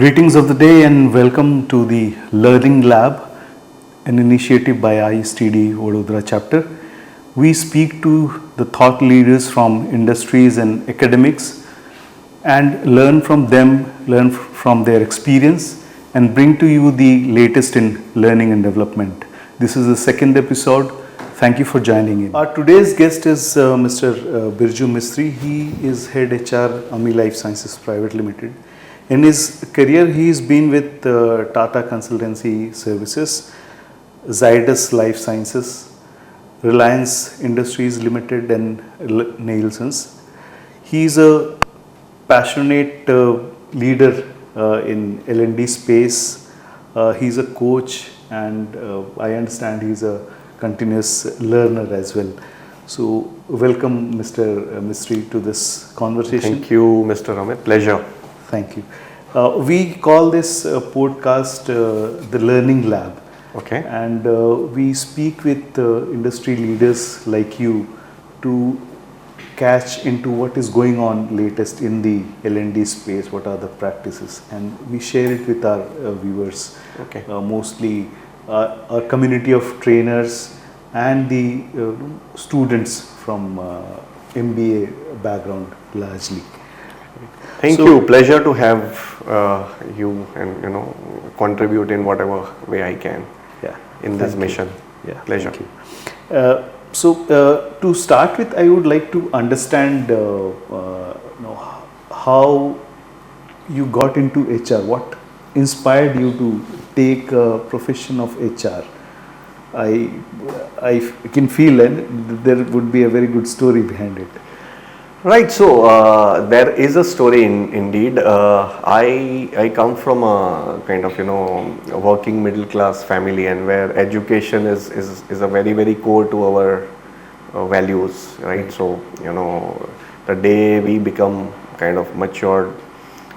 Greetings of the day and welcome to the Learning Lab, an initiative by ISTD Vadodara chapter. We speak to the thought leaders from industries and academics and learn from them, learn from their experience and bring to you the latest in learning and development. This is the second episode. Thank you for joining in. Our today's guest is Mr. Birju Mistry. He is Head HR, Life Sciences Pvt Limited. In his career, he has been with Tata Consultancy Services, Zydus Life Sciences, Reliance Industries Limited and Nielsen's. He is a passionate leader in L&D space. He is a coach and I understand he is a continuous learner as well. So welcome Mr. Mistry to this conversation. Thank you Mr. Amit, pleasure. Thank you. We call this podcast the Learning Lab. Okay. And we speak with industry leaders like you to catch into what is going on latest in the L&D space, what are the practices, and we share it with our viewers. Okay. Mostly our community of trainers and the students from MBA background largely. Thank you. Pleasure to have you and contribute in whatever way I can. Yeah. In this mission. Yeah. Pleasure. Thank you. So to start with, I would like to understand how you got into HR. What inspired you to take a profession of HR? I can feel and there would be a very good story behind it. Right, so there is a story indeed. I come from a kind of working middle class family, and where education is a very core to our values, right? So the day we become kind of matured,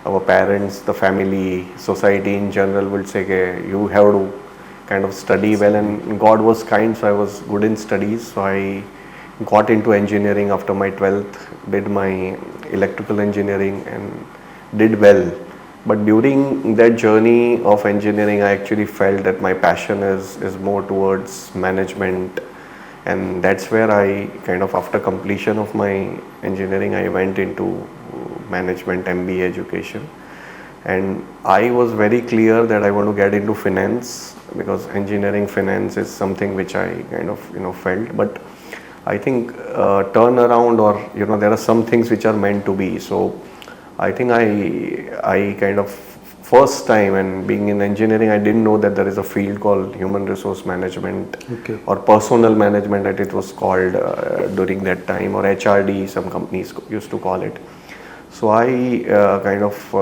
our parents, the family, society in general will say, okay, you have to kind of study well, and God was kind, so I was good in studies. So I got into engineering after my 12th, did my electrical engineering and did well. But during that journey of engineering, I actually felt that my passion is more towards management, and that's where I kind of, after completion of my engineering, I went into management MBA education. And I was very clear that I want to get into finance, because engineering finance is something which I kind of felt. But I think turnaround, or there are some things which are meant to be. So I think I kind of, first time, and being in engineering, I didn't know that there is a field called human resource management. Okay. Or personnel management, that it was called during that time, or HRD some companies used to call it. So I kind of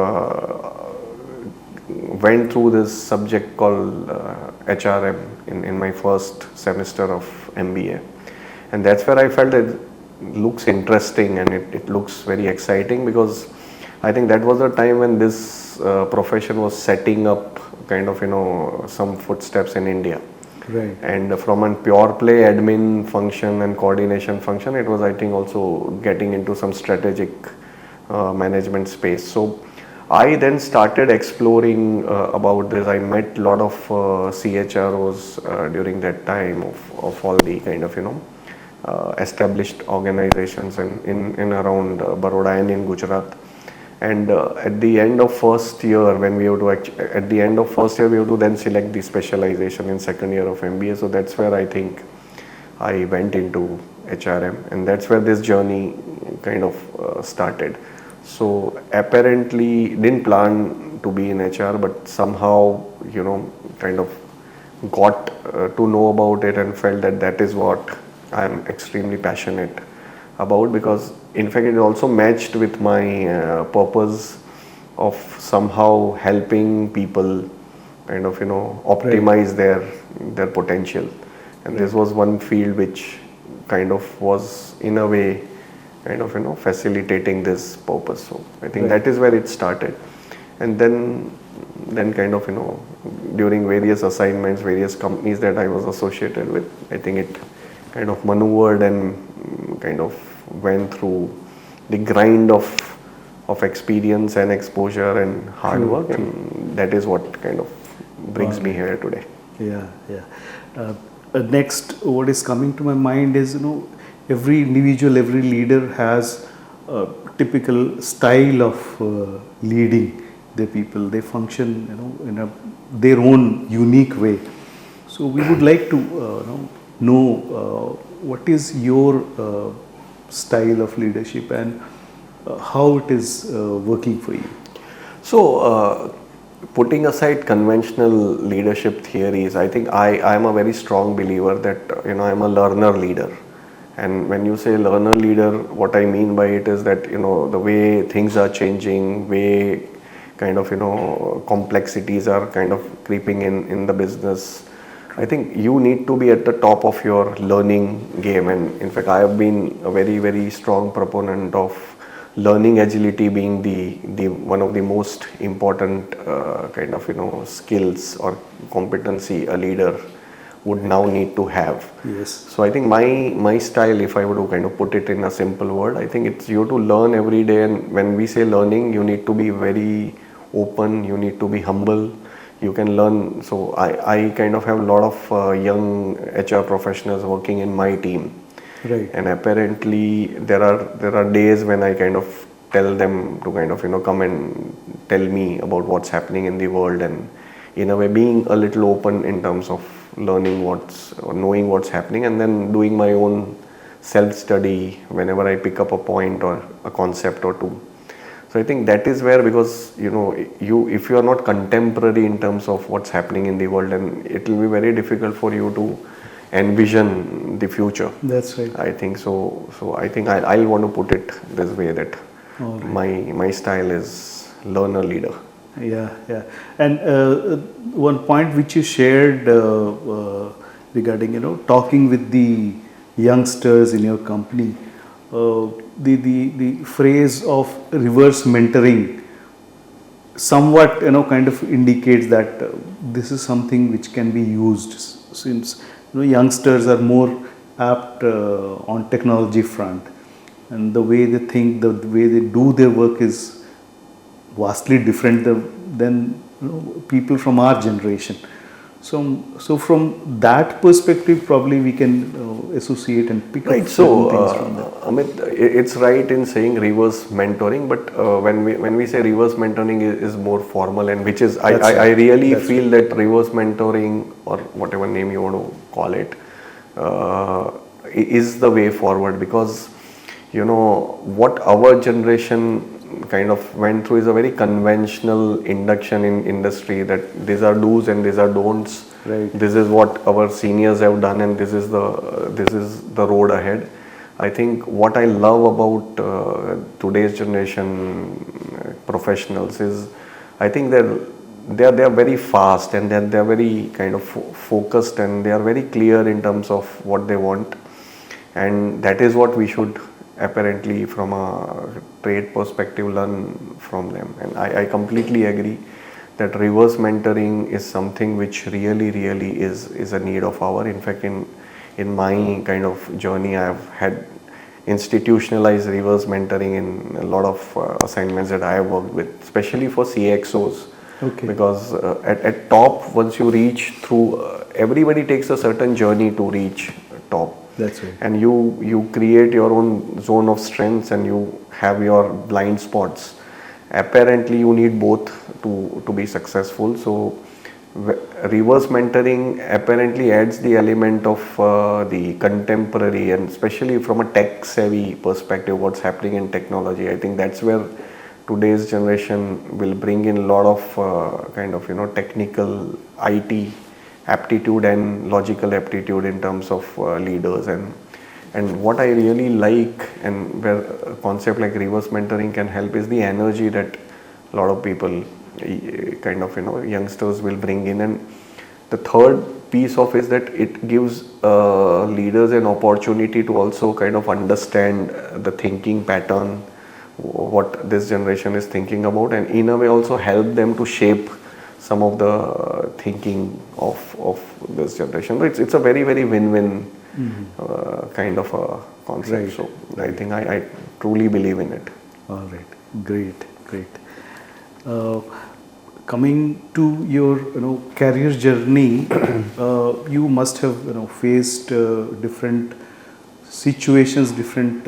went through this subject called HRM in my first semester of MBA. And that's where I felt it looks interesting and it looks very exciting, because I think that was the time when this profession was setting up kind of some footsteps in India. Right. And from a pure play admin function and coordination function, it was, I think, also getting into some strategic management space. So I then started exploring about this. I met a lot of CHROs during that time of all the kind of established organizations in around Baroda and in Gujarat. And at the end of first year, when we have to we have to then select the specialization in second year of MBA. So that's where I think I went into HRM, and that's where this journey kind of started. So apparently didn't plan to be in HR, but somehow kind of got to know about it and felt that is what I am extremely passionate about, because in fact it also matched with my purpose of somehow helping people kind of optimize their potential. And this was one field which kind of was in a way kind of facilitating this purpose. So I think that is where it started. And then kind of during various assignments, various companies that I was associated with, I think it kind of maneuvered and kind of went through the grind of of experience and exposure and hard work, and that is what kind of brings me here today. Yeah, yeah. Next, what is coming to my mind is, every individual, every leader has a typical style of leading their people. They function, in their own unique way. So we would like to know what is your style of leadership and how it is working for you. So, putting aside conventional leadership theories, I think I am a very strong believer that I'm a learner leader. And when you say learner leader, what I mean by it is that the way things are changing, way kind of complexities are kind of creeping in the business. I think you need to be at the top of your learning game, and in fact I have been a very, very strong proponent of learning agility being the one of the most important kind of skills or competency a leader would now need to have. Yes. So I think my style, if I were to kind of put it in a simple word, I think it's you to learn every day, and when we say learning, you need to be very open, you need to be humble. You can learn. So I kind of have a lot of young HR professionals working in my team. Right. And apparently there are days when I kind of tell them to kind of come and tell me about what's happening in the world, and in a way being a little open in terms of learning knowing what's happening, and then doing my own self study whenever I pick up a point or a concept or two. So I think that is where, because if you are not contemporary in terms of what's happening in the world, then it will be very difficult for you to envision the future. That's right. I think so. So I think I'll want to put it this way, that my style is learner leader. Yeah, yeah. And one point which you shared regarding talking with the youngsters in your company, the phrase of reverse mentoring somewhat kind of indicates that this is something which can be used, since youngsters are more apt on technology front, and the way they think, the way they do their work is vastly different than people from our generation. So from that perspective, probably we can associate and pick up certain things from that. Amit, it's right in saying reverse mentoring, but when we say reverse mentoring is more formal, and which is I really feel that reverse mentoring, or whatever name you want to call it, is the way forward, because what our generation kind of went through is a very conventional induction in industry, that these are do's and these are don'ts. Right. This is what our seniors have done, and this is the road ahead. I think what I love about today's generation professionals is, I think they are very fast, and they are very kind of focused, and they are very clear in terms of what they want, and that is what we should apparently from a trade perspective learn from them. And I completely agree that reverse mentoring is something which really is a need of our. In fact, in my kind of journey, I have had institutionalized reverse mentoring in a lot of assignments that I have worked with, especially for CXOs. Okay. Because at top, once you reach through, everybody takes a certain journey to reach top. That's right. And you create your own zone of strengths, and you have your blind spots. Apparently you need both to be successful. So reverse mentoring apparently adds the element of the contemporary, and especially from a tech savvy perspective, what's happening in technology. I think that's where today's generation will bring in a lot of kind of technical IT aptitude and logical aptitude in terms of leaders. And what I really like, and where a concept like reverse mentoring can help, is the energy that a lot of people kind of youngsters will bring in. And the third piece of is that it gives leaders an opportunity to also kind of understand the thinking pattern, what this generation is thinking about, and in a way also help them to shape some of the thinking of this generation. So it's a very win-win kind of a concept. Right. So I think I truly believe in it. All right. Great, great. Uh, Coming to your career journey, you must have faced different situations, different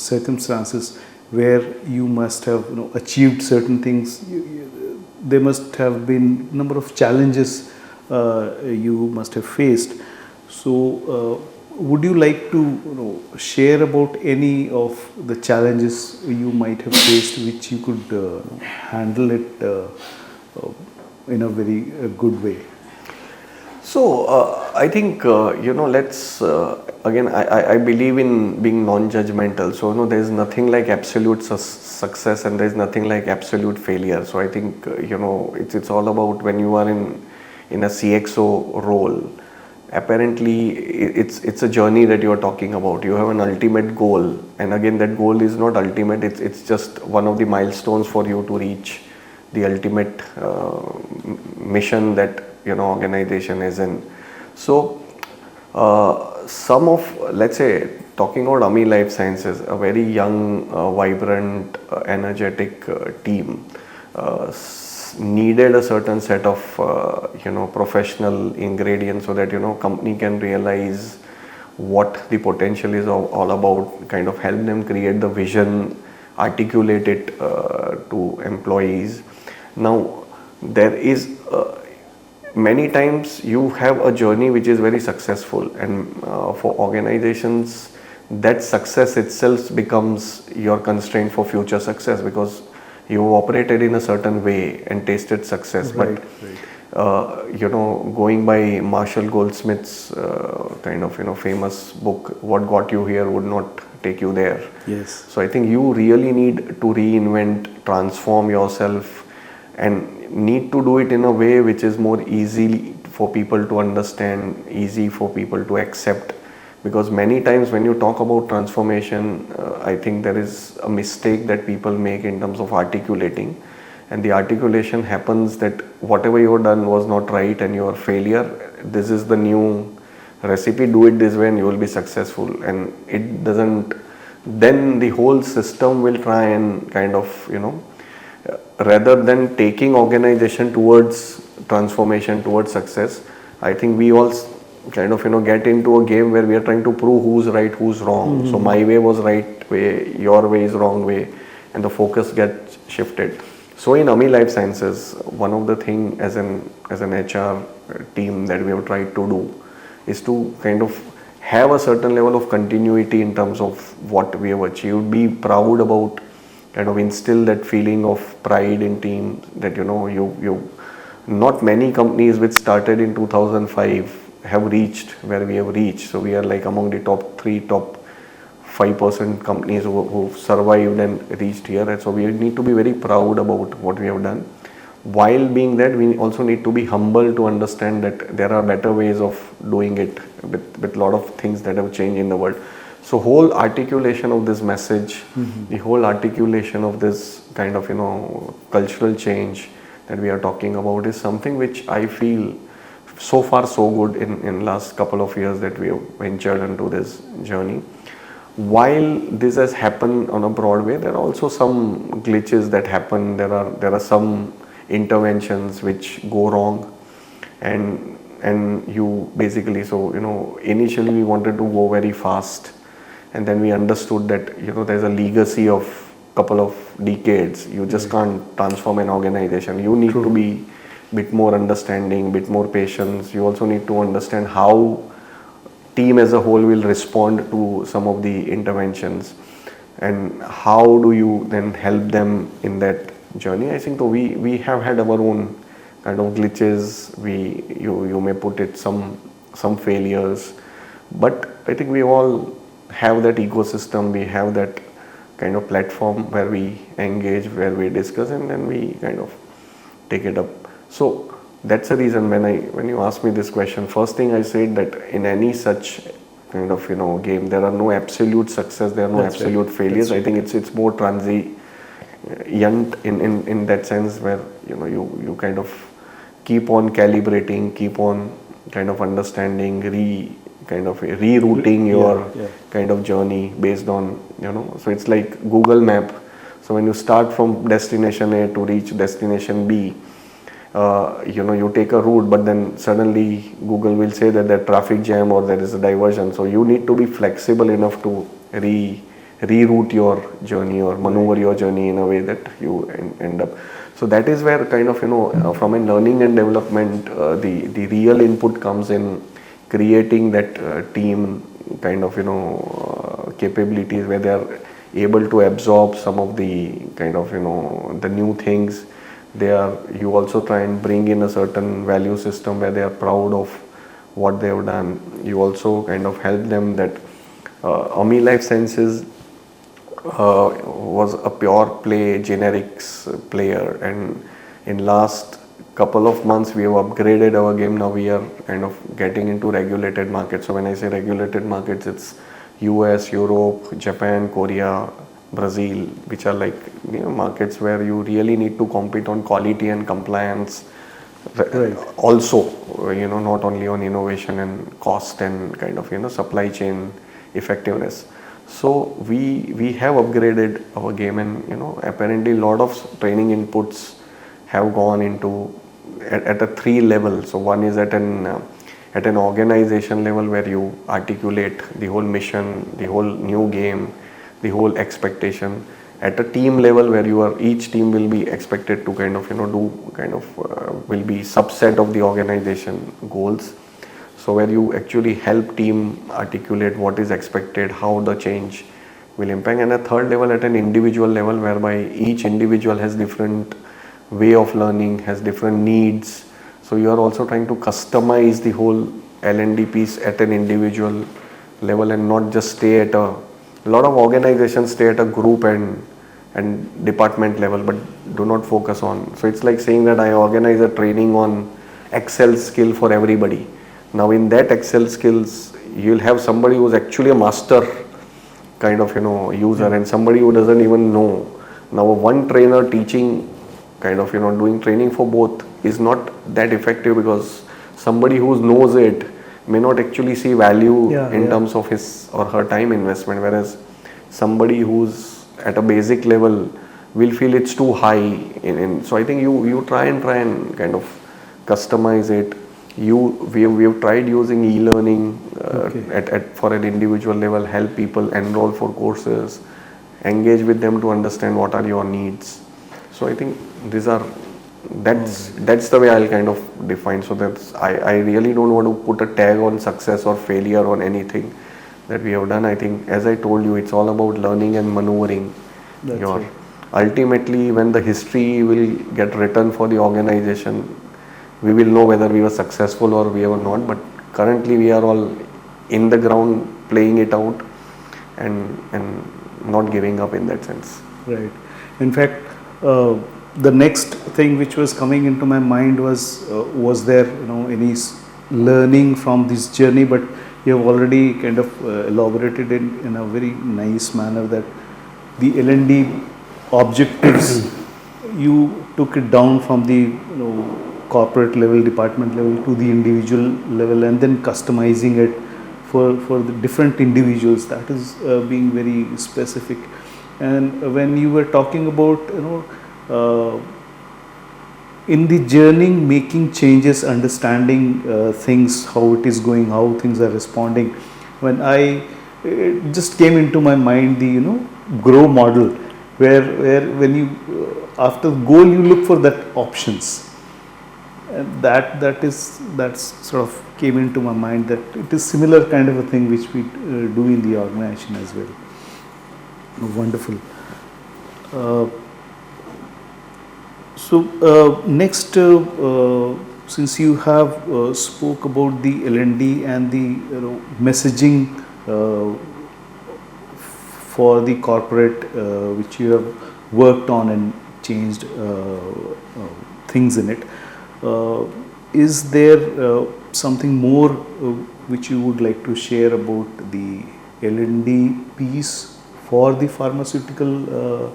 circumstances where you must have achieved certain things. There must have been number of challenges you must have faced. So, would you like to share about any of the challenges you might have faced, which you could handle it in a very good way? So I think let's again I believe in being non-judgmental. So there is nothing like absolute success and there is nothing like absolute failure. So I think it's all about when you are in a CXO role. Apparently it's a journey that you are talking about. You have an ultimate goal, and again that goal is not ultimate. It's just one of the milestones for you to reach the ultimate mission that organization is in. So some of, let's say, talking about Life Sciences, a very young, vibrant, energetic team needed a certain set of professional ingredients so that company can realize what the potential is all about, kind of help them create the vision, articulate it to employees. Now there is many times you have a journey which is very successful, and for organizations that success itself becomes your constraint for future success, because you operated in a certain way and tasted success. Right, but going by Marshall Goldsmith's kind of famous book, what got you here would not take you there. Yes. So I think you really need to reinvent, transform yourself, and need to do it in a way which is more easy for people to understand, easy for people to accept. Because many times when you talk about transformation, I think there is a mistake that people make in terms of articulating, and the articulation happens that whatever you have done was not right and you are failure. This is the new recipe, do it this way and you will be successful, and it doesn't. Then the whole system will try and kind of rather than taking organization towards transformation, towards success, I think we all kind of get into a game where we are trying to prove who's right, who's wrong. Mm-hmm. So my way was right way, your way is wrong way, and the focus gets shifted. So in Life Sciences, one of the thing as an HR team that we have tried to do is to kind of have a certain level of continuity in terms of what we have achieved, be proud about, kind of instill that feeling of pride in teams that you not many companies which started in 2005 have reached where we have reached. So we are like among the top 5% companies who survived and reached here, and so we need to be very proud about what we have done. While being that, we also need to be humble to understand that there are better ways of doing it with a lot of things that have changed in the world. So whole articulation of this message, mm-hmm. the whole articulation of this kind of cultural change that we are talking about is something which I feel so far so good in last couple of years that we have ventured into this journey. While this has happened on a broad way, there are also some glitches that happen. There are some interventions which go wrong, and you basically, so initially we wanted to go very fast, and then we understood that there's a legacy of couple of decades. You just can't transform an organization. You need to be bit more understanding, bit more patience. You also need to understand how team as a whole will respond to some of the interventions, and how do you then help them in that journey. I think we have had our own kind of glitches. You may put it some failures, but I think we all have that ecosystem. We have that kind of platform where we engage, where we discuss, and then we kind of take it up. So that's the reason when you ask me this question, first thing I said that in any such kind of game, there are no absolute success, there are no that's absolute right. failures. That's I think it's more transient in that sense, where you kind of keep on calibrating, keep on kind of understanding, rerouting your kind of journey based on so it's like Google Map. So when you start from destination A to reach destination B, you take a route, but then suddenly Google will say that there's traffic jam or there is a diversion. So you need to be flexible enough to reroute your journey or maneuver your journey in a way that you end up. So that is where kind of, from a learning and development, the real input comes in creating that team kind of, capabilities where they are able to absorb some of the kind of, the new things. You also try and bring in a certain value system where they are proud of what they have done. You also kind of help them that Life Sciences was a pure play generics player, and in last couple of months we have upgraded our game. Now we are kind of getting into regulated markets. So when I say regulated markets, it's US, Europe, Japan, Korea, Brazil, which are like markets where you really need to compete on quality and compliance. Right. Also, not only on innovation and cost and kind of supply chain effectiveness. So we have upgraded our game, and apparently a lot of training inputs have gone into at a 3 level. So one is at an organization level where you articulate the whole mission, the whole new game, the whole expectation. At a team level where each team will be expected to kind of will be subset of the organization goals. So where you actually help team articulate what is expected, how the change will impact. And a third level at an individual level whereby each individual has different way of learning, has different needs. So you are also trying to customize the whole L&D piece at an individual level and not just stay at a lot of organizations stay at a group and department level but do not focus on. So it's like saying that I organize a training on Excel skill for everybody. Now in that Excel skills, you'll have somebody who's actually a master kind of user and somebody who doesn't even know. Now one trainer teaching kind of doing training for both is not that effective because somebody who knows it may not actually see value in terms of his or her time investment, whereas somebody who's at a basic level will feel it's too high. So I think you try and kind of customize it. We have tried using e-learning for an individual level, help people enroll for courses, engage with them to understand what are your needs. So I think that's the way I'll kind of define. So I really don't want to put a tag on success or failure on anything that we have done. I think as I told you, it's all about learning and maneuvering. Ultimately, when the history will get written for the organization, we will know whether we were successful or we were not. But currently we are all in the ground playing it out and not giving up in that sense. Right. In fact, the next thing which was coming into my mind was there any learning from this journey, but you have already kind of elaborated in a very nice manner that the L&D objectives you took it down from the corporate level, department level to the individual level and then customizing it for the different individuals. That is being very specific. And when you were talking about in the journey making changes, understanding things, how it is going, how things are responding, when it just came into my mind the grow model where when you after goal you look for that options, and that's sort of came into my mind that it is similar kind of a thing which we do in the organization as well. Wonderful. So next, since you have spoke about the L&D and the messaging for the corporate which you have worked on and changed things in it, is there something more which you would like to share about the L&D piece for the pharmaceutical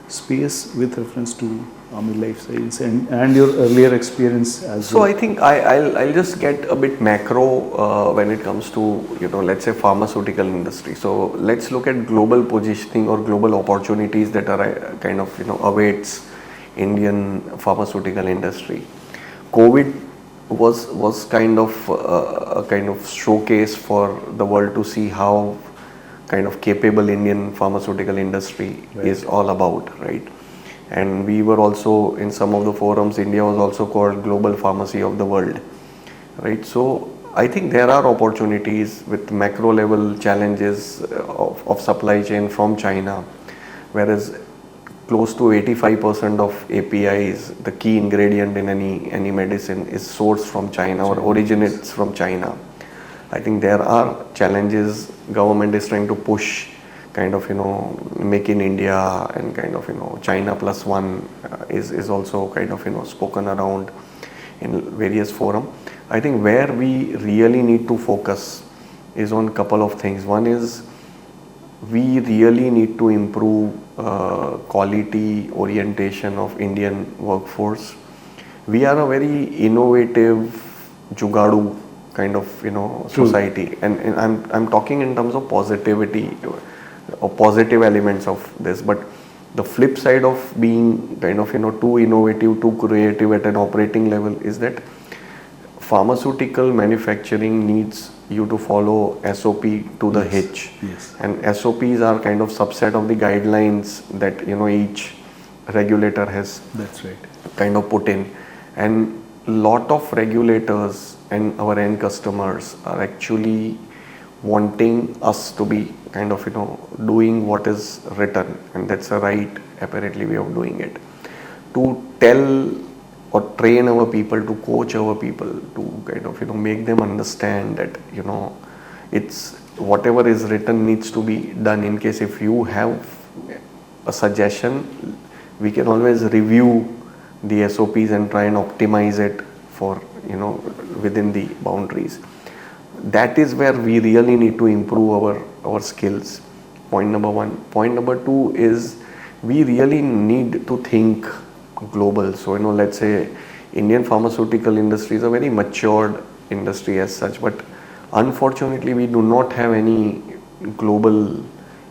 space with reference to Life Science and your earlier experience as So well? I think I'll just get a bit macro when it comes to, let's say pharmaceutical industry. So let's look at global positioning or global opportunities that are kind of awaits Indian pharmaceutical industry. COVID was kind of a kind of showcase for the world to see how kind of capable Indian pharmaceutical industry is all about, right? And we were also in some of the forums, India was also called global pharmacy of the world, right? So I think there are opportunities with macro level challenges of supply chain from China, whereas close to 85% of APIs, the key ingredient in any medicine, is sourced from China or originates from China. I think there are challenges. Government is trying to push kind of make in India, and kind of China plus one is also kind of spoken around in various forum. I think where we really need to focus is on couple of things. One is we really need to improve quality orientation of Indian workforce. We are a very innovative jugadu kind of society, and I'm talking in terms of positivity or positive elements of this, but the flip side of being kind of too innovative, too creative at an operating level is that pharmaceutical manufacturing needs you to follow SOP to the H. Yes. And SOPs are kind of subset of the guidelines that each regulator has That's right. kind of put in, and lot of regulators and our end customers are actually wanting us to be kind of doing what is written, and that's a right apparently way of doing it, to tell or train our people, to coach our people, to kind of make them understand that it's whatever is written needs to be done. In case if you have a suggestion, we can always review the SOPs and try and optimize it for within the boundaries. That is where we really need to improve our skills. Point number one. Point number two is we really need to think global. So let's say Indian pharmaceutical industry is a very matured industry as such, but unfortunately we do not have any global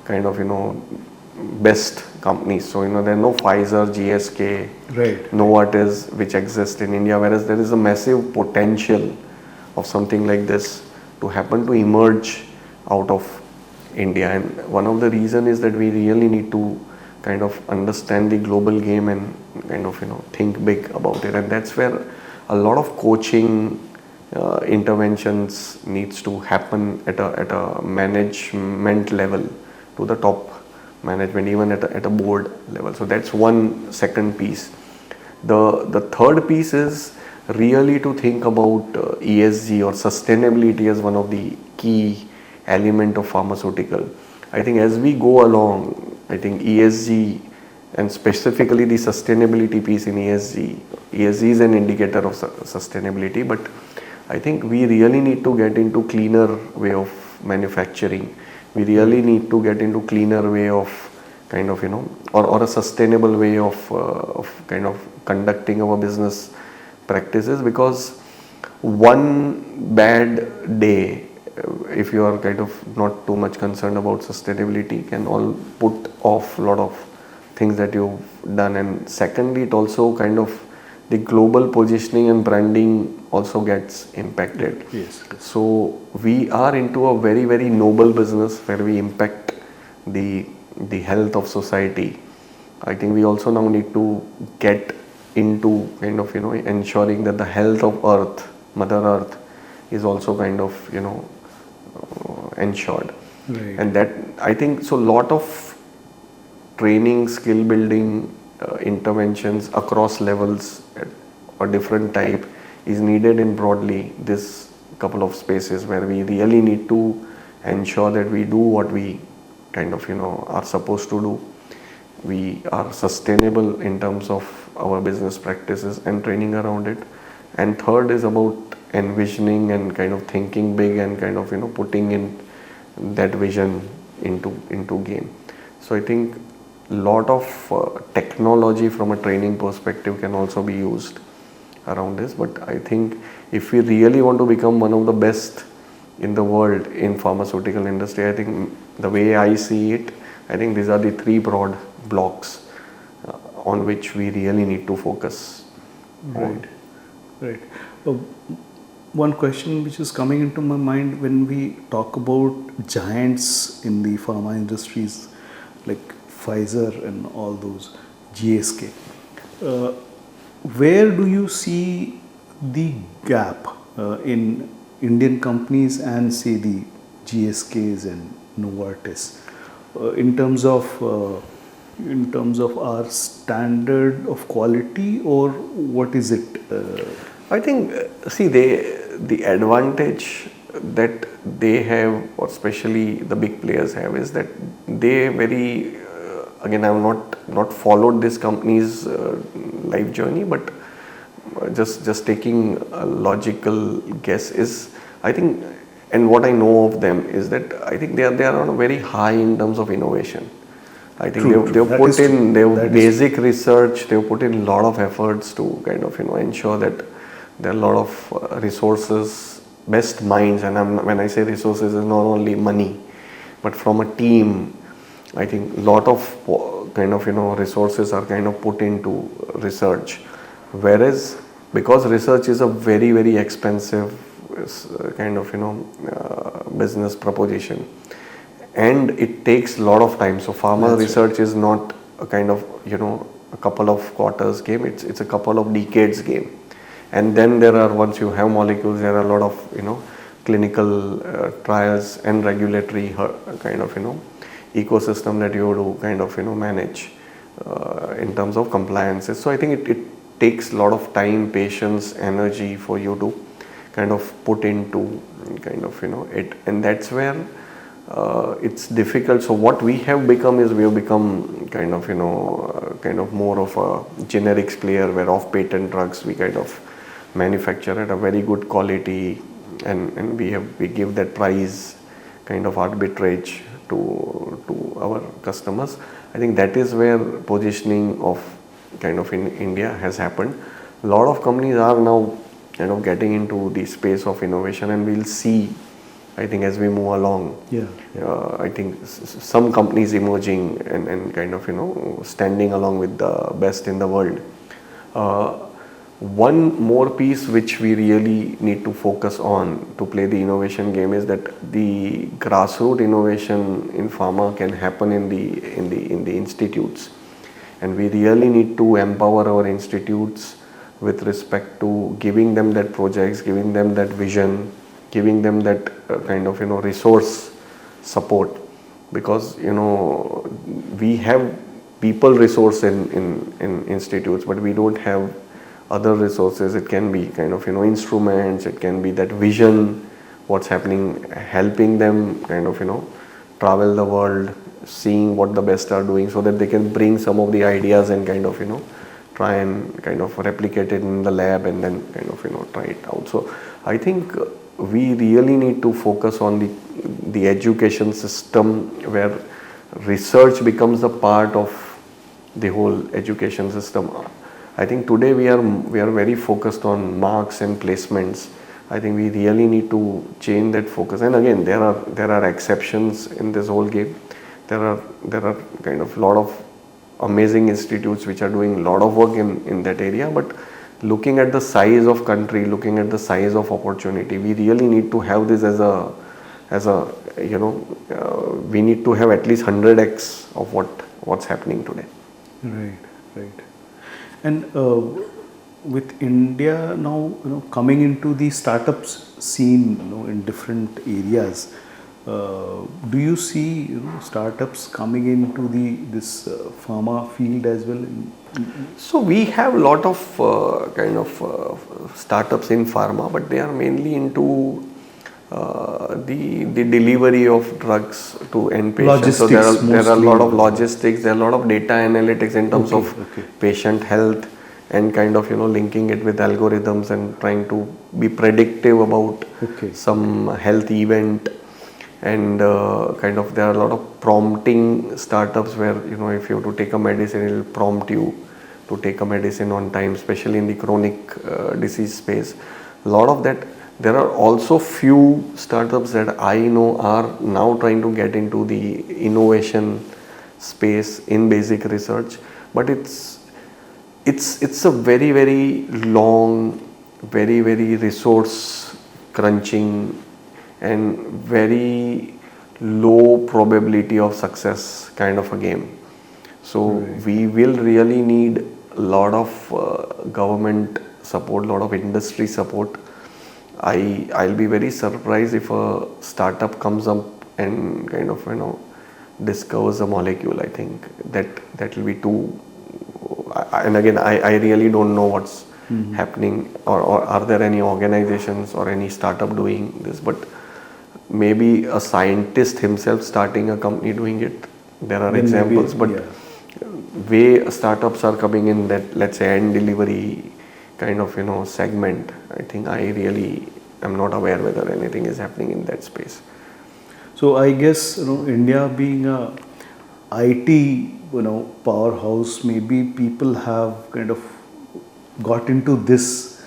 kind of best companies. So there are no Pfizer, GSK, Right. Novartis which exist in India, whereas there is a massive potential of something like this to happen, to emerge out of India. And one of the reason is that we really need to kind of understand the global game and kind of think big about it, and that's where a lot of coaching interventions needs to happen at a management level, to the top management, even at a board level. So that's one second piece. The third piece is really to think about ESG or sustainability as one of the key element of pharmaceutical. I think as we go along, I think ESG, and specifically the sustainability piece in ESG is an indicator of sustainability, but I think we really need to get into cleaner way of manufacturing. We really need to get into cleaner way of kind of or a sustainable way of kind of conducting our business practices, because one bad day, if you are kind of not too much concerned about sustainability, can all put off a lot of things that you've done. And secondly, it also kind of the global positioning and branding also gets impacted. Yes. So we are into a very, very noble business where we impact the health of society. I think we also now need to get into kind of ensuring that the health of Earth, Mother Earth, is also kind of ensured. Right. And that, I think, so lot of training, skill building interventions across levels or different type is needed in broadly this couple of spaces where we really need to ensure that we do what we kind of are supposed to do. We are sustainable in terms of our business practices and training around it. And third is about envisioning and kind of thinking big and kind of putting in that vision into game. So I think lot of technology from a training perspective can also be used around this. But I think if we really want to become one of the best in the world in pharmaceutical industry, I think the way I see it, I think these are the three broad blocks on which we really need to focus on. Right. Uh, One question which is coming into my mind when we talk about giants in the pharma industries like Pfizer and all those, GSK, uh, where do you see the gap in Indian companies and say the GSKs and Novartis in terms of our standard of quality, or what is it? I think, see, the advantage that they have, or especially the big players have, is that they very, again, I have not followed this company's life journey, but just taking a logical guess is, I think, and what I know of them is that I think they are on a very high in terms of innovation. I think they've put in their basic research, they've put in a lot of efforts to kind of ensure that there are a lot of resources, best minds, and when I say resources, it's not only money, but from a team. I think a lot of kind of resources are kind of put into research, whereas because research is a very, very expensive kind of business proposition, and it takes a lot of time. So pharma research is not a kind of a couple of quarters game, it's a couple of decades game. And then once you have molecules, there are a lot of clinical trials and regulatory kind of ecosystem that you have to kind of manage in terms of compliances. So I think it takes a lot of time, patience, energy for you to kind of put into kind of it, and that's where it's difficult. So what we have become is we have become kind of more of a generics player, where off patent drugs we kind of manufacture at a very good quality, and we give that price kind of arbitrage to our customers. I think that is where positioning of kind of in India has happened. A lot of companies are now kind of getting into the space of innovation, and we'll see, I think, as we move along. I think some companies emerging and kind of standing along with the best in the world. One more piece which we really need to focus on to play the innovation game is that the grassroots innovation in pharma can happen in the institutes, and we really need to empower our institutes with respect to giving them that projects, giving them that vision, giving them that kind of resource support, because we have people resource in institutes, but we don't have other resources. It can be kind of instruments, it can be that vision, what's happening, helping them kind of travel the world, seeing what the best are doing, so that they can bring some of the ideas and kind of try and kind of replicate it in the lab, and then kind of try it out. So I think we really need to focus on the education system, where research becomes a part of the whole education system. I think today we are very focused on marks and placements. I think we really need to change that focus. And again, there are exceptions in this whole game. There are kind of lot of amazing institutes which are doing a lot of work in that area, but looking at the size of country, looking at the size of opportunity, we really need to have this as a we need to have at least 100x of what's happening today. Right. And with India now coming into the startups scene in different areas, do you see startups coming into this pharma field as well? So we have a lot of kind of startups in pharma, but they are mainly into the delivery of drugs to end patients. So there are a lot of logistics, there are a lot of data analytics in terms of patient health, and kind of linking it with algorithms and trying to be predictive about some health event. and kind of there are a lot of prompting startups where if you have to take a medicine, it will prompt you to take a medicine on time, especially in the chronic disease space. A lot of that. There are also few startups that I know are now trying to get into the innovation space in basic research, but it's a very, very long, very, very resource crunching and very low probability of success kind of a game. So we will really need a lot of government support, a lot of industry support. I'll be very surprised if a startup comes up and kind of discovers a molecule. I think that will be too. And again, I really don't know what's happening, or are there any organizations or any startup doing this, but maybe a scientist himself starting a company doing it. There are examples, but way startups are coming in that, let's say, end delivery kind of segment. I think I really am not aware whether anything is happening in that space. So I guess India being a IT powerhouse, maybe people have kind of got into this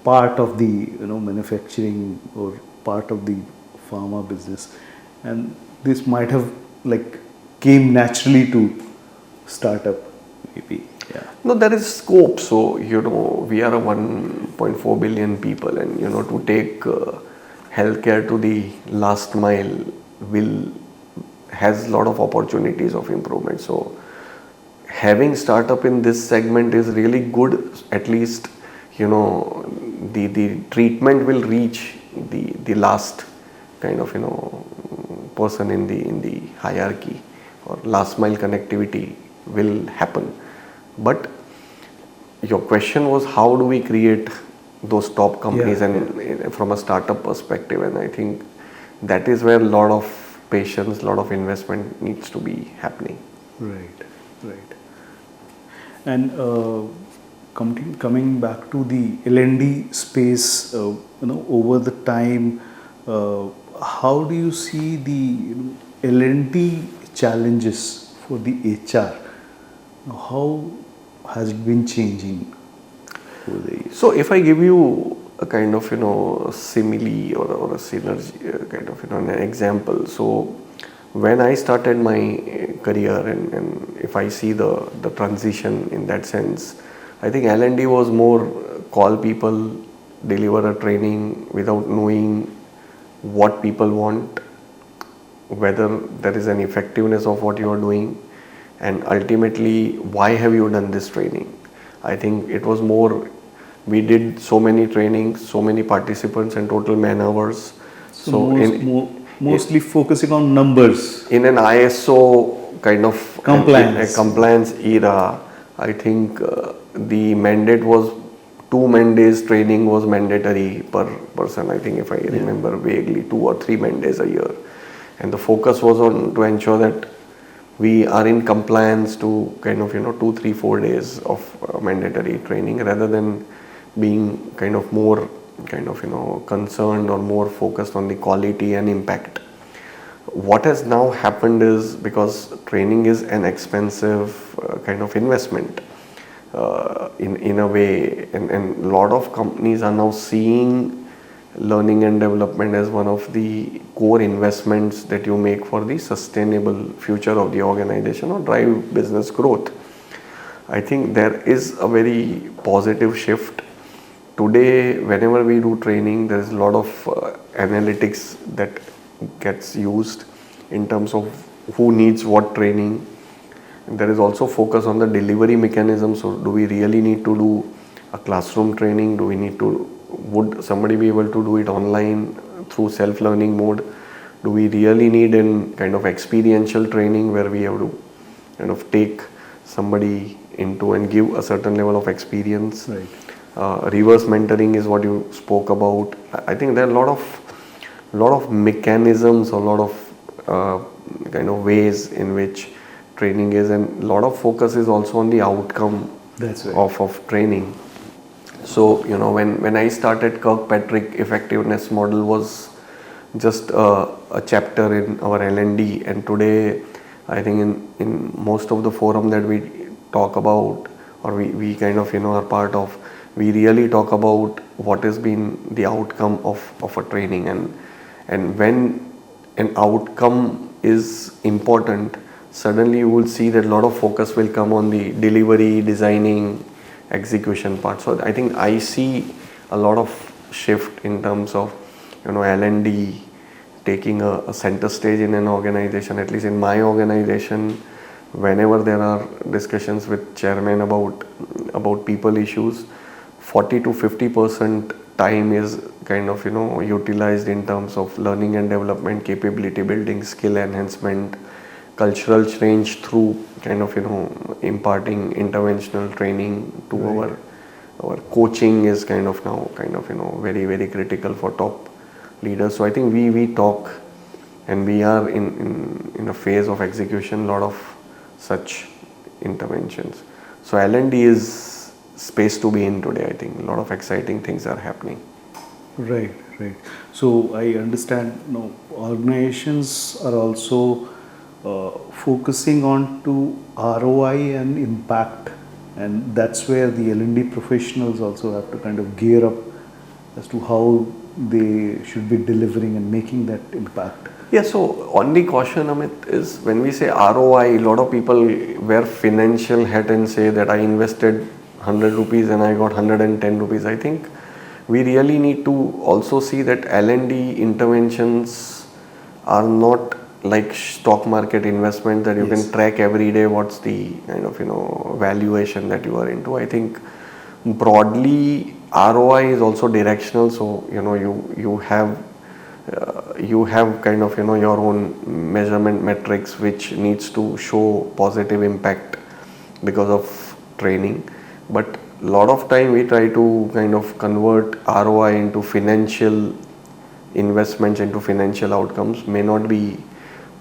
part of the manufacturing or part of the pharma business, and this might have came naturally to startup maybe. Yeah. No, there is scope. So we are a 1.4 billion people, and to take healthcare to the last mile has a lot of opportunities of improvement. So having startup in this segment is really good. At least the treatment will reach the last kind of person in the hierarchy, or last mile connectivity will happen. But your question was, how do we create those top companies and from a startup perspective, and I think that is where a lot of patience, a lot of investment needs to be happening. Right. And coming back to the L&D space, over the time, how do you see the L&D challenges for the HR? How has it been changing over the years? So if I give you a kind of simile or a synergy kind of an example. So when I started my career, and if I see the transition in that sense, I think L&D was more call people, deliver a training without knowing what people want, whether there is an effectiveness of what you are doing, and ultimately why have you done this training. I think it was more, we did so many trainings, so many participants and total man hours. So mostly focusing on numbers. In an ISO kind of compliance era, I think the mandate was 2 man-days training was mandatory per person. I think if I remember vaguely, 2 or 3 man-days a year. And the focus was on to ensure that we are in compliance to kind of 2, 3, 4 days of mandatory training, rather than being kind of more concerned or more focused on the quality and impact. What has now happened is, because training is an expensive kind of investment in a way, and a lot of companies are now seeing learning and development as one of the core investments that you make for the sustainable future of the organization or drive business growth. I think there is a very positive shift. Today, whenever we do training, there is a lot of analytics that gets used in terms of who needs what training. There is also focus on the delivery mechanism. So do we really need to do a classroom training? Would somebody be able to do it online through self-learning mode? Do we really need in kind of experiential training where we have to kind of take somebody into and give a certain level of experience? Right. Reverse mentoring is what you spoke about. I think there are a lot of mechanisms, a lot of kind of ways in which training is, and a lot of focus is also on the outcome of training. So when I started, Kirkpatrick effectiveness model was just a chapter in our L&D, and today I think in most of the forum that we talk about, or we kind of are part of, we really talk about what has been the outcome of a training, and when an outcome is important, suddenly you will see that a lot of focus will come on the delivery, designing, execution part. So I think I see a lot of shift in terms of L&D taking a center stage in an organization. At least in my organization, whenever there are discussions with chairman about people issues, 40 to 50% time is kind of utilized in terms of learning and development, capability building, skill enhancement, cultural change through kind of imparting interventional training to Right. our coaching is kind of now very very critical for top leaders. So I think we talk, and we are in a phase of execution, lot of such interventions. So L&D is space to be in today. I think a lot of exciting things are happening. Right, right. So I understand, organizations are also focusing on to ROI and impact, and that's where the L&D professionals also have to kind of gear up as to how they should be delivering and making that impact. Yeah, so only caution, Amit, is when we say ROI, a lot of people wear financial hat and say that I invested 100 rupees and I got 110 rupees. I think we really need to also see that L&D interventions are not like stock market investment that you Yes. can track every day what's the kind of valuation that you are into. I think broadly ROI is also directional, so you have kind of your own measurement metrics which needs to show positive impact because of training, but a lot of time we try to kind of convert ROI into financial investments, into financial outcomes, may not be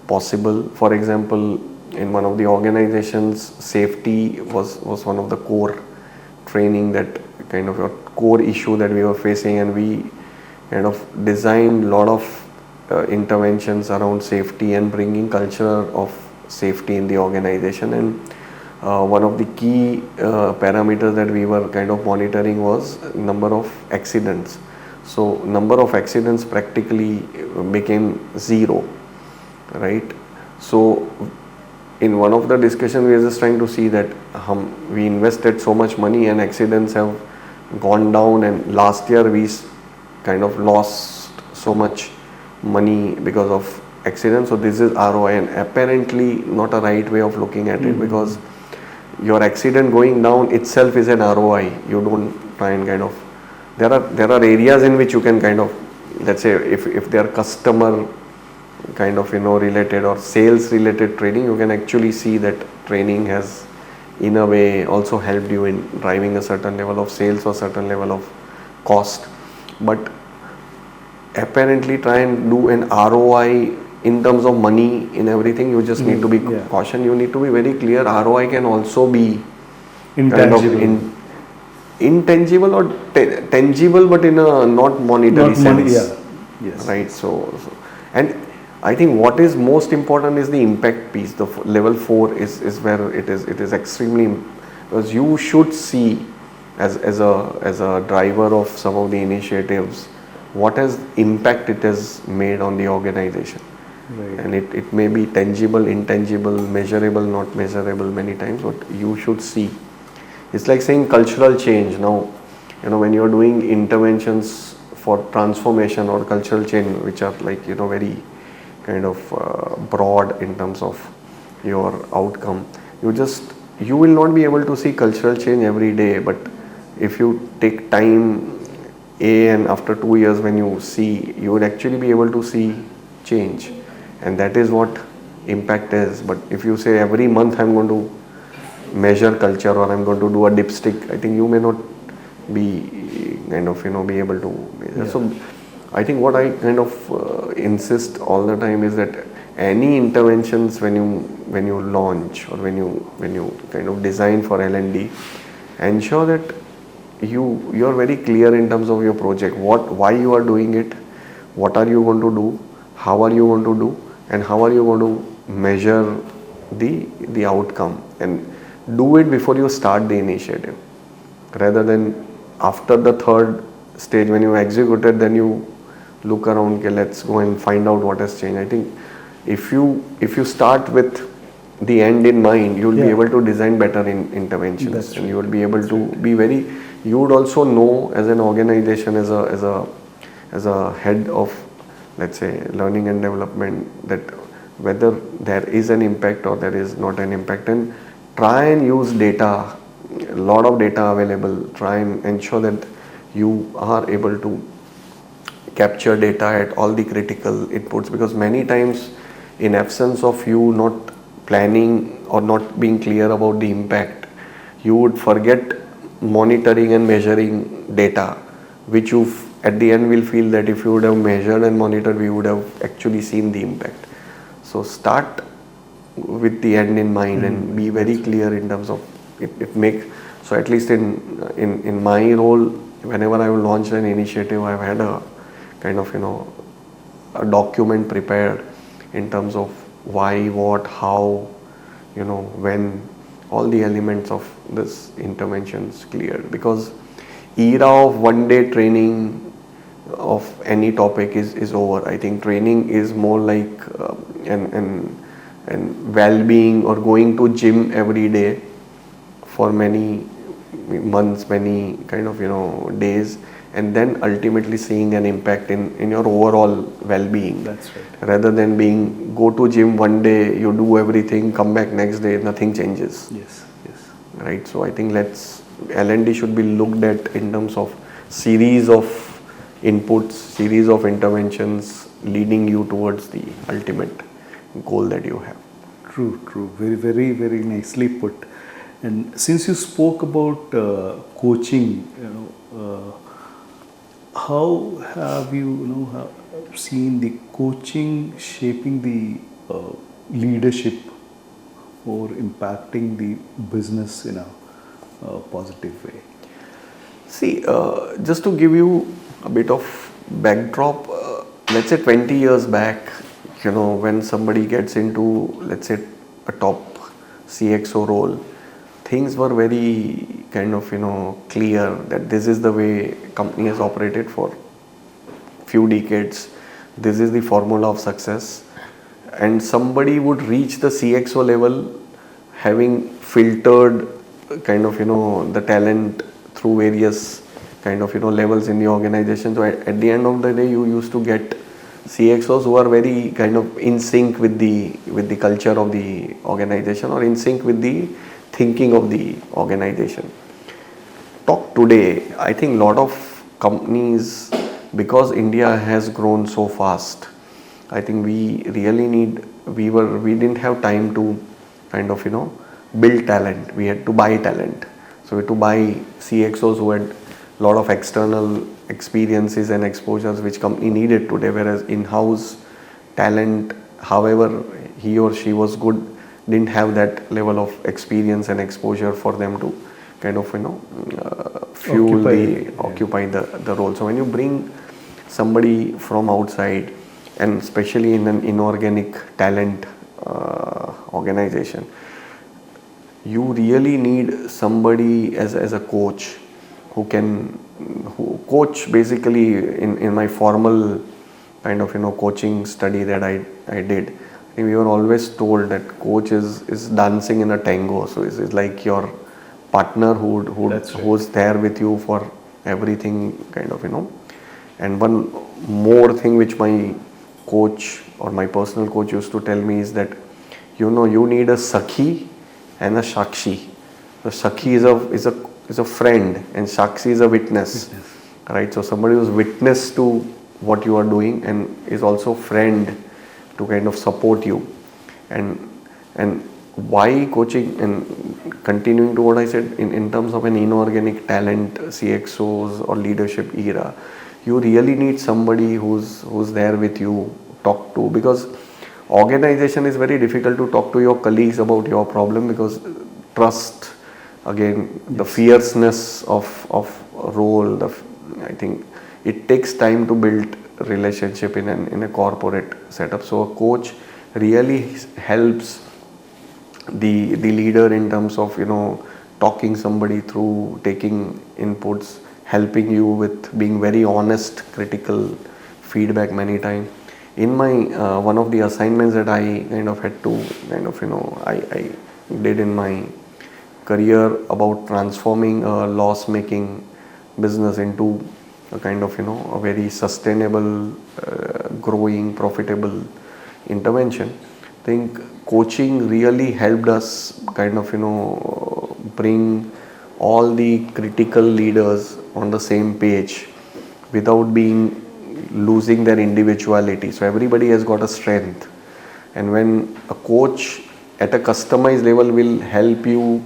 possible. For example, in one of the organizations, safety was one of the core training, that kind of a core issue that we were facing, and we kind of designed a lot of interventions around safety and bringing culture of safety in the organization. And one of the key parameters that we were kind of monitoring was number of accidents. So number of accidents practically became zero, right? So in one of the discussions we were just trying to see that we invested so much money and accidents have gone down, and last year we kind of lost so much money because of accidents. So this is ROI, and apparently not a right way of looking at it, because your accident going down itself is an ROI. You don't try and kind of, there are areas in which you can kind of, let's say if they are customer kind of related or sales related training, you can actually see that training has in a way also helped you in driving a certain level of sales or certain level of cost. But apparently try and do an ROI in terms of money in everything, you just need to be caution. You need to be very clear. ROI can also be Intangible. kind of intangible or tangible, but in a not monetary sense. Yes. Right. So and I think what is most important is the impact piece. The level 4 is where it is extremely, because you should see as a driver of some of the initiatives what has impact it has made on the organization. Right. And it may be tangible, intangible, measurable, not measurable many times, but you should see. It's like saying cultural change. Now, when you're doing interventions for transformation or cultural change, which are like, very kind of broad in terms of your outcome, you will not be able to see cultural change every day. But if you take time, and after 2 years when you see, you would actually be able to see change. And that is what impact is. But if you say every month I'm going to measure culture or I'm going to do a dipstick, I think you may not be kind of be able to measure. So I think what I kind of insist all the time is that any interventions when you launch or when you kind of design for L&D, ensure that you are very clear in terms of your project, why you are doing it, what are you going to do, how are you going to do, and how are you going to measure the outcome, and do it before you start the initiative, rather than after the third stage when you executed, then you look around, okay, let's go and find out what has changed. I think if you start with the end in mind, you will be Yeah. able to design better interventions. That's and right. you will be able to be very, you would also know as an organization, as a head of, let's say, learning and development, that whether there is an impact or there is not an impact, and try and use data, a lot of data available, try and ensure that you are able to capture data at all the critical inputs, because many times, in absence of you not planning or not being clear about the impact, you would forget monitoring and measuring data, which you at the end will feel that if you would have measured and monitored, we would have actually seen the impact. So start with the end in mind and be very clear in terms of it make. So at least in my role, whenever I will launch an initiative, I've had a kind of a document prepared in terms of why, what, how, when, all the elements of this interventions cleared. Because era of one day training of any topic is over. I think training is more like and well-being, or going to gym every day for many months, many kind of days, and then ultimately seeing an impact in your overall well-being. That's right. Rather than being go to gym one day, you do everything, come back next day, nothing changes. Yes, yes. Right. So I think L&D should be looked at in terms of series of inputs, series of interventions leading you towards the ultimate goal that you have. True, true. Very, very, very nicely put. And since you spoke about coaching, how have you, seen the coaching shaping the leadership or impacting the business in a positive way? See, just to give you a bit of backdrop, let's say 20 years back, when somebody gets into, let's say, a top CXO role, things were very kind of, clear that this is the way company has operated for few decades. This is the formula of success. And somebody would reach the CXO level having filtered kind of, the talent through various kind of, levels in the organization. So at the end of the day, you used to get CXOs who are very kind of in sync with the culture of the organization, or in sync with the thinking of the organization. Talk today, I think a lot of companies, because India has grown so fast, I think we didn't have time to kind of, build talent. We had to buy talent. So we had to buy CXOs who had a lot of external experiences and exposures which company needed today, whereas in-house talent, however he or she was good, didn't have that level of experience and exposure for them to kind of occupy the role. So when you bring somebody from outside, and especially in an inorganic talent organization, you really need somebody as a coach who coach. Basically in my formal kind of coaching study that I did, we were always told that coach is dancing in a tango. So it's like your partner who's there with you for everything kind of. And one more thing which my coach or my personal coach used to tell me is that you need a Sakhi and a Shakshi. The Sakhi is a friend and Shakshi is a witness. Right? So somebody who's witness to what you are doing and is also friend to kind of support you. And why coaching, and continuing to what I said in terms of an inorganic talent, CXOs or leadership era, you really need somebody who's there with you, talk to, because organization is very difficult to talk to your colleagues about your problem, because trust, again, the fierceness of role, I think it takes time to build relationship in a corporate setup. So a coach really helps the leader in terms of talking somebody through, taking inputs, helping you with being very honest, critical feedback many times. In my one of the assignments that I kind of had to I did in my career about transforming a loss making business into a kind of a very sustainable, growing, profitable intervention. I think coaching really helped us kind of bring all the critical leaders on the same page without being losing their individuality. So everybody has got a strength, and when a coach at a customized level will help you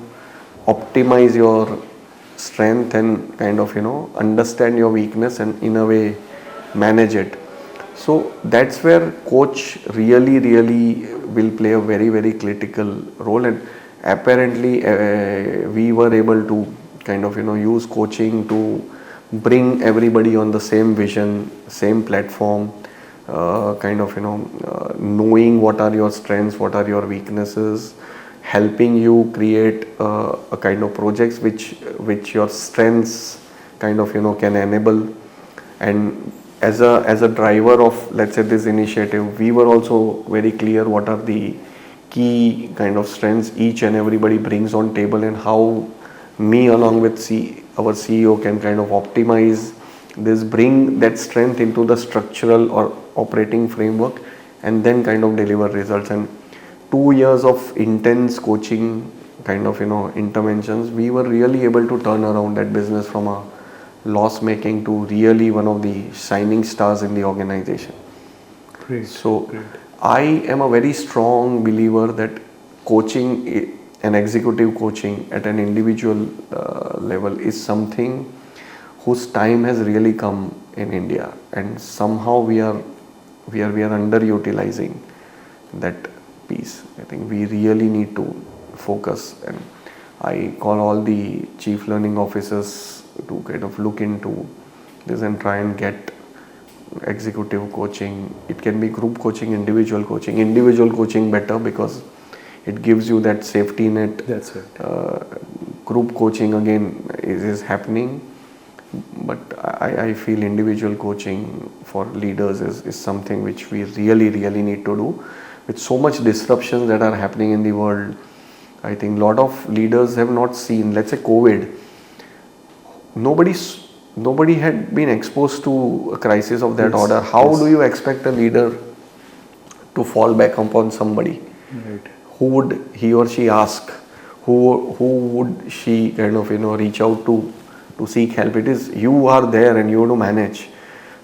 optimize your strength and kind of understand your weakness and in a way manage it. So that's where coach really will play a very critical role, and apparently we were able to kind of use coaching to bring everybody on the same vision, same platform, kind of knowing what are your strengths, what are your weaknesses, helping you create a kind of projects which your strengths kind of can enable. And as a driver of, let's say, this initiative, we were also very clear what are the key kind of strengths each and everybody brings on table, and how me along with our CEO can kind of optimize this, bring that strength into the structural or operating framework, and then kind of deliver results. And 2 years of intense coaching kind of interventions, we were really able to turn around that business from a loss making to really one of the shining stars in the organization. Great. So Great. I am a very strong believer that coaching and executive coaching at an individual level is something whose time has really come in India, and somehow we are underutilizing that piece. I think we really need to focus, and I call all the chief learning officers to kind of look into this and try and get executive coaching. It can be group coaching, individual coaching better, because it gives you that safety net. That's it. Group coaching again is happening, but I feel individual coaching for leaders is something which we really need to do. With so much disruptions that are happening in the world, I think a lot of leaders have not seen, let's say COVID, nobody had been exposed to a crisis of that order. How do you expect a leader to fall back upon somebody? Right. Who would he or she ask? Who would she kind of reach out to seek help? It is you are there and you have to manage.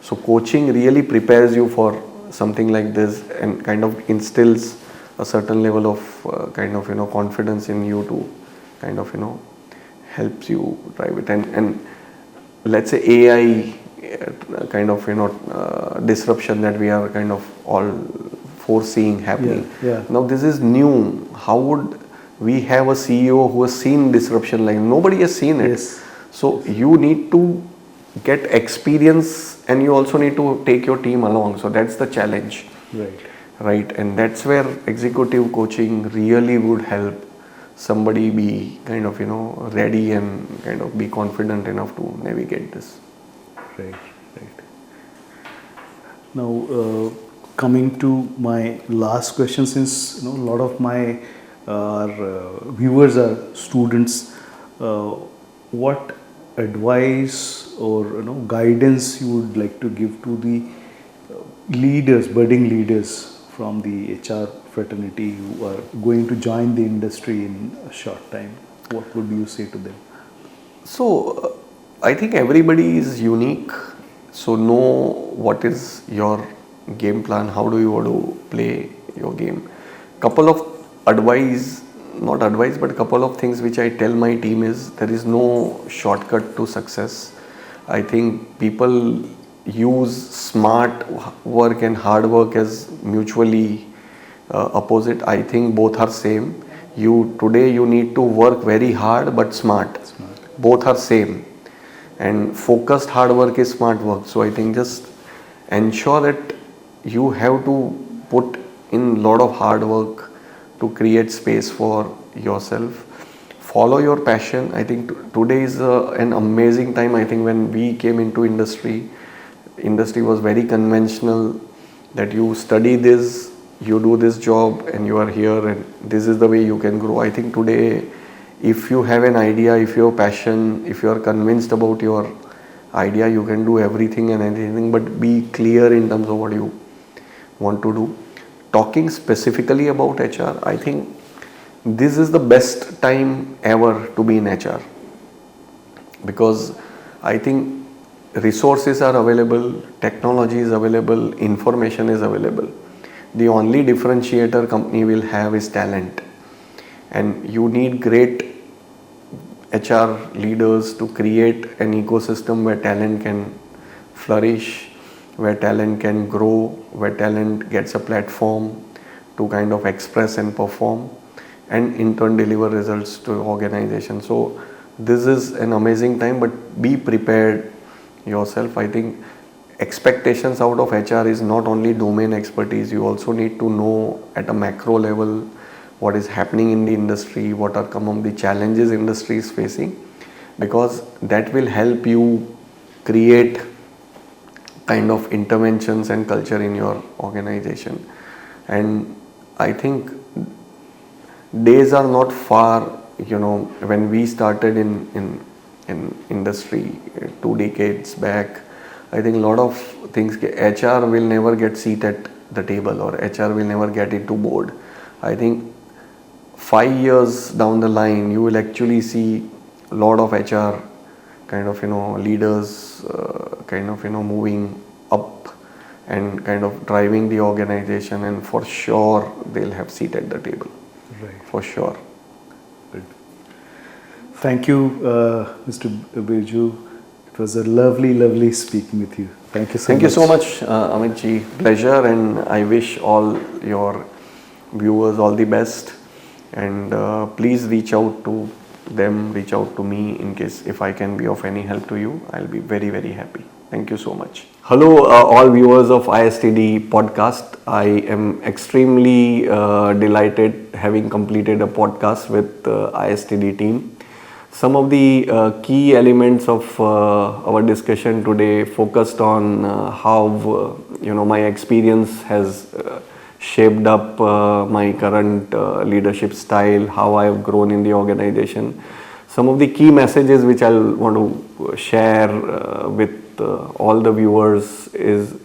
So coaching really prepares you for something like this, and kind of instills a certain level of kind of confidence in you to kind of helps you drive it. And let's say AI kind of disruption that we are kind of all foreseeing happening. Yeah. Now this is new. How would we have a CEO who has seen disruption? Like nobody has seen it. Yes. So you need to get experience, and you also need to take your team along. So that's the challenge. Right. And that's where executive coaching really would help somebody be kind of ready and kind of be confident enough to navigate this. Right. Now coming to my last question, since a lot of my viewers are students, what advice or guidance you would like to give to the leaders, budding leaders from the HR fraternity who are going to join the industry in a short time? What would you say to them? So I think everybody is unique. So know what is your game plan, how do you want to play your game. Couple of not advice, but couple of things which I tell my team is, there is no shortcut to success. I think people use smart work and hard work as mutually opposite. I think both are same. Today you need to work very hard but smart. Both are same. And focused hard work is smart work. So I think just ensure that you have to put in lot of hard work to create space for yourself. Follow your passion. I think today is an amazing time. I think when we came into industry was very conventional, that you study this, you do this job, and you are here, and this is the way you can grow. I think today, if you have an idea, if you have passion, if you are convinced about your idea, you can do everything and anything, but be clear in terms of what you want to do. Talking specifically about HR, I think this is the best time ever to be in HR, because I think resources are available, technology is available, information is available. The only differentiator company will have is talent, and you need great HR leaders to create an ecosystem where talent can flourish, where talent can grow, where talent gets a platform to kind of express and perform, and in turn deliver results to organization. So this is an amazing time, but be prepared yourself. I think expectations out of HR is not only domain expertise, you also need to know at a macro level what is happening in the industry, what are some of the challenges industry is facing, because that will help you create kind of interventions and culture in your organization. And I think days are not far, when we started in industry 2 decades back, I think a lot of things, HR will never get seat at the table, or HR will never get into board. I think 5 years down the line, you will actually see a lot of HR kind of, leaders moving up and kind of driving the organization, and for sure they'll have seat at the table. Right. For sure. Good. Thank you, Mr. Birju. It was a lovely speaking with you. Thank you so much. Thank you so much, Amit ji. Pleasure, and I wish all your viewers all the best. And please reach out to them, reach out to me in case if I can be of any help to you. I'll be very happy. Thank you so much. Hello, all viewers of ISTD podcast. I am extremely delighted having completed a podcast with ISTD team. Some of the key elements of our discussion today focused on how my experience has shaped up my current leadership style, how I have grown in the organization. Some of the key messages which I'll want to share with all the viewers is: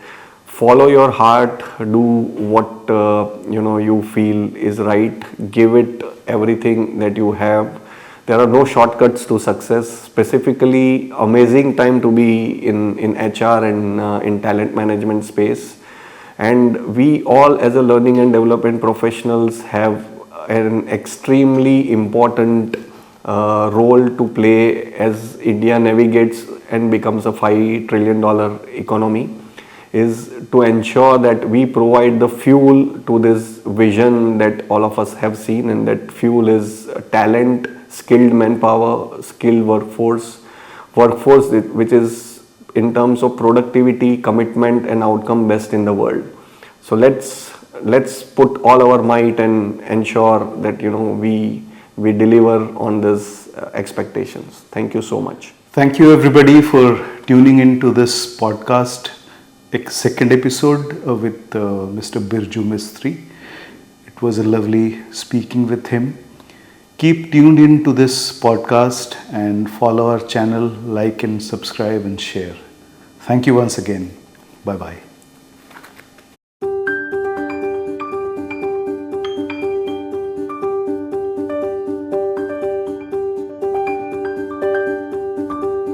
follow your heart, do what you feel is right, give it everything that you have. There are no shortcuts to success. Specifically, amazing time to be in HR and in talent management space. And we all as a learning and development professionals have an extremely important role to play as India navigates and becomes a $5 trillion economy, is to ensure that we provide the fuel to this vision that all of us have seen, and that fuel is talent, skilled manpower, skilled workforce which is in terms of productivity, commitment and outcome best in the world. So let's put all our might and ensure that we deliver on these expectations. Thank you so much. Thank you everybody for tuning into this podcast, second episode with Mr. Birju Mistry. It was a lovely speaking with him. Keep tuned in to this podcast and follow our channel, like and subscribe and share. Thank you once again. Bye bye.